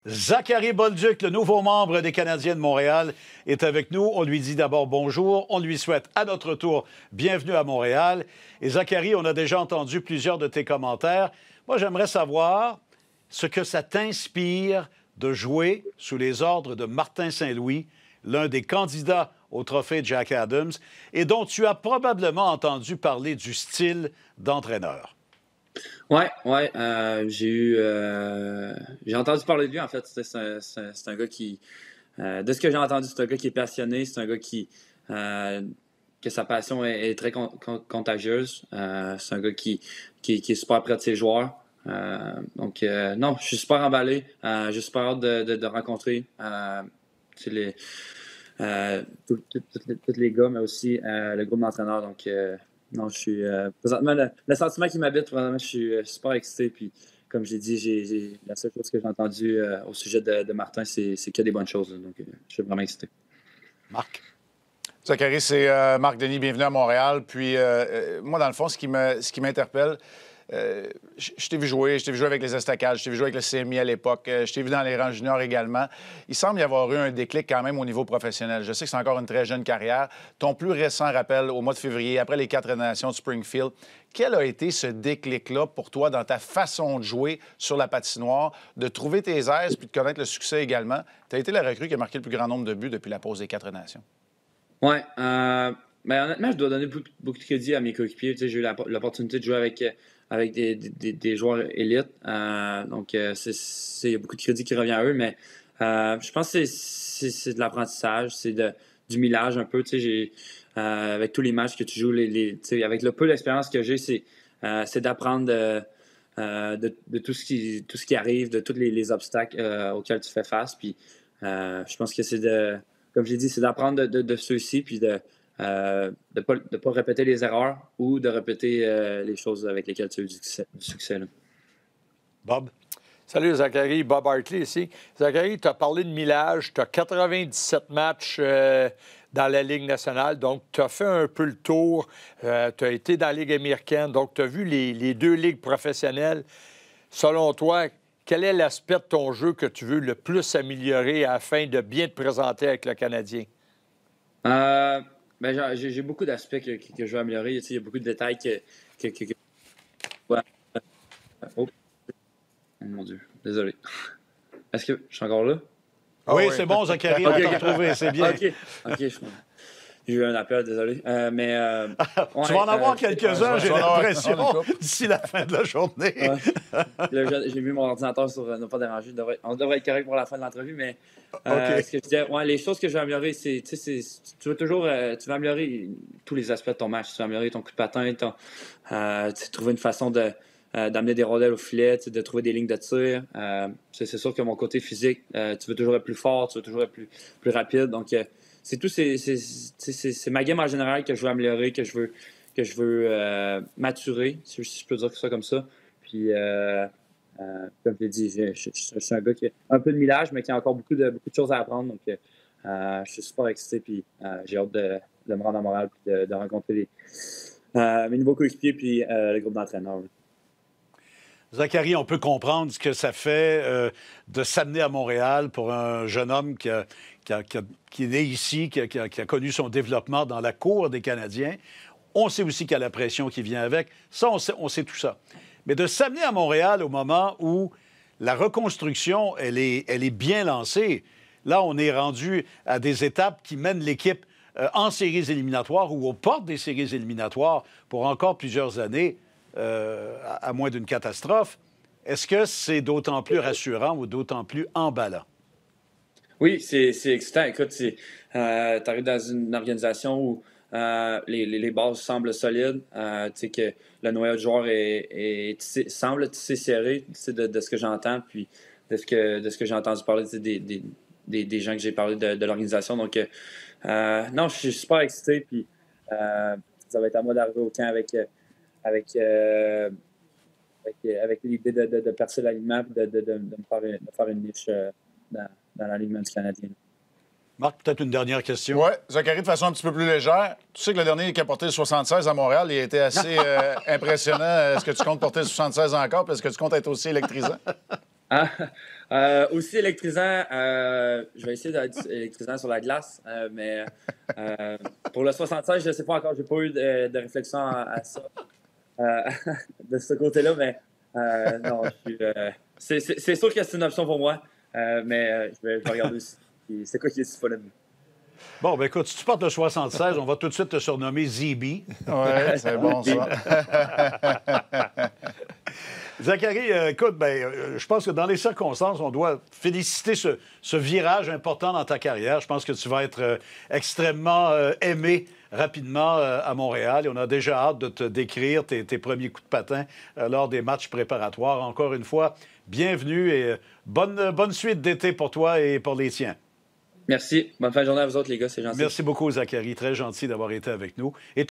Zachary Bolduc, le nouveau membre des Canadiens de Montréal, est avec nous. On lui dit d'abord bonjour. On lui souhaite à notre tour bienvenue à Montréal. Et Zachary, on a déjà entendu plusieurs de tes commentaires. Moi, j'aimerais savoir ce que ça t'inspire de jouer sous les ordres de Martin Saint-Louis, l'un des candidats au trophée Jack Adams, et dont tu as probablement entendu parler du style d'entraîneur. Ouais, j'ai entendu parler de lui, en fait. C'est un gars qui, de ce que j'ai entendu, c'est un gars qui est passionné, c'est un gars que sa passion est très contagieuse. C'est un gars qui est super près de ses joueurs. Non, je suis super emballé. J'ai super hâte de rencontrer tous les gars, mais aussi le groupe d'entraîneurs. Donc, non, je suis présentement, le sentiment qui m'habite, présentement, je suis super excité. Puis, comme je l'ai dit, la seule chose que j'ai entendue au sujet de Martin, c'est que des bonnes choses. Donc, je suis vraiment excité. Marc? Zachary, c'est Marc Denis, bienvenue à Montréal. Puis, moi, dans le fond, ce qui m'interpelle, je t'ai vu jouer avec les Estacades, je t'ai vu jouer avec le CMI à l'époque, je t'ai vu dans les rangs juniors également. Il semble y avoir eu un déclic quand même au niveau professionnel. Je sais que c'est encore une très jeune carrière. Ton plus récent rappel au mois de février, après les 4 nations de Springfield, quel a été ce déclic-là pour toi dans ta façon de jouer sur la patinoire, de trouver tes aises puis de connaître le succès également? Tu as été la recrue qui a marqué le plus grand nombre de buts depuis la pause des 4 nations. Oui. Honnêtement, je dois donner beaucoup de crédit à mes coéquipiers. J'ai eu l'opportunité de jouer avec des joueurs élites. Donc, il y a beaucoup de crédit qui revient à eux, mais je pense que c'est de l'apprentissage, c'est du millage un peu. Avec tous les matchs que tu joues, avec le peu d'expérience que j'ai, c'est d'apprendre de tout ce qui arrive, de tous les obstacles auxquels tu fais face. Puis, je pense que comme j'ai dit, c'est d'apprendre de ceux-ci, puis de pas répéter les erreurs ou de répéter les choses avec lesquelles tu as eu du succès. Là. Bob? Salut Zachary, Bob Hartley ici. Zachary, tu as parlé de millage, tu as 97 matchs dans la Ligue nationale, donc tu as fait un peu le tour, tu as été dans la Ligue américaine, donc tu as vu les deux ligues professionnelles. Selon toi, quel est l'aspect de ton jeu que tu veux le plus améliorer afin de bien te présenter avec le Canadien? J'ai beaucoup d'aspects que je veux améliorer. Il y a beaucoup de détails que... Ouais. Oh. Mon Dieu, désolé. Est-ce que je suis encore là? Oui, c'est bon, Zachary, on t'a retrouvé, c'est bien. OK, j'ai eu un appel, désolé. Tu vas en avoir quelques-uns, j'ai l'impression, d'ici la fin de la journée. Là, j'ai vu mon ordinateur sur ne pas déranger. On devrait être correct pour la fin de l'entrevue, mais ce que je disais, les choses que je veux améliorer, tu veux améliorer tous les aspects de ton match. Tu veux améliorer ton coup de patin, trouver une façon d'amener des rondelles au filet, de trouver des lignes de tir. C'est sûr que mon côté physique, tu veux toujours être plus fort, tu veux toujours être plus rapide. Donc, c'est ma game en général que je veux améliorer, que je veux maturer, si je peux dire ça comme ça. Puis, comme je l'ai dit, je suis un gars qui a un peu de millage, mais qui a encore beaucoup de choses à apprendre. Donc, je suis super excité, puis j'ai hâte de me rendre à Montréal, puis de rencontrer mes nouveaux coéquipiers, puis le groupe d'entraîneurs. Zachary, on peut comprendre ce que ça fait de s'amener à Montréal pour un jeune homme qui est né ici, qui a connu son développement dans la cour des Canadiens. On sait aussi qu'il y a la pression qui vient avec. Ça, on sait tout ça. Mais de s'amener à Montréal au moment où la reconstruction, elle est bien lancée, là, on est rendu à des étapes qui mènent l'équipe en séries éliminatoires ou aux portes des séries éliminatoires pour encore plusieurs années, à moins d'une catastrophe. Est-ce que c'est d'autant plus rassurant ou d'autant plus emballant? Oui, c'est excitant. Écoute, tu arrives dans une organisation où les bases semblent solides, que le noyau de joueurs semble tissé serré, de ce que j'entends, puis de ce que j'ai entendu parler des gens que j'ai parlé de l'organisation. Donc, non, je suis super excité, puis ça va être à moi d'arriver au camp avec l'idée de percer l'alignement et de me faire une niche dans l'alignement du Canadien. Marc, peut-être une dernière question. Oui, Zachary, de façon un petit peu plus légère. Tu sais que le dernier qui a porté le 76 à Montréal, il a été assez impressionnant. Est-ce que tu comptes porter le 76 encore? Est-ce que tu comptes être aussi électrisant? Aussi électrisant, je vais essayer d'être électrisant sur la glace, mais pour le 76, je ne sais pas encore, j'ai pas eu de réflexion à ça, de ce côté-là, mais non, c'est sûr que c'est une option pour moi, mais je vais regarder aussi c'est quoi qui est disponible. Bon, ben écoute, si tu portes le 76, on va tout de suite te surnommer ZB. Oui, c'est bon, ça. Zachary, écoute, je pense que dans les circonstances, on doit féliciter ce virage important dans ta carrière. Je pense que tu vas être extrêmement aimé rapidement à Montréal. Et on a déjà hâte de te décrire tes premiers coups de patin lors des matchs préparatoires. Encore une fois, bienvenue et bonne suite d'été pour toi et pour les tiens. Merci. Bonne fin de journée à vous autres, les gars. C'est gentil. Merci beaucoup, Zachary. Très gentil d'avoir été avec nous. Et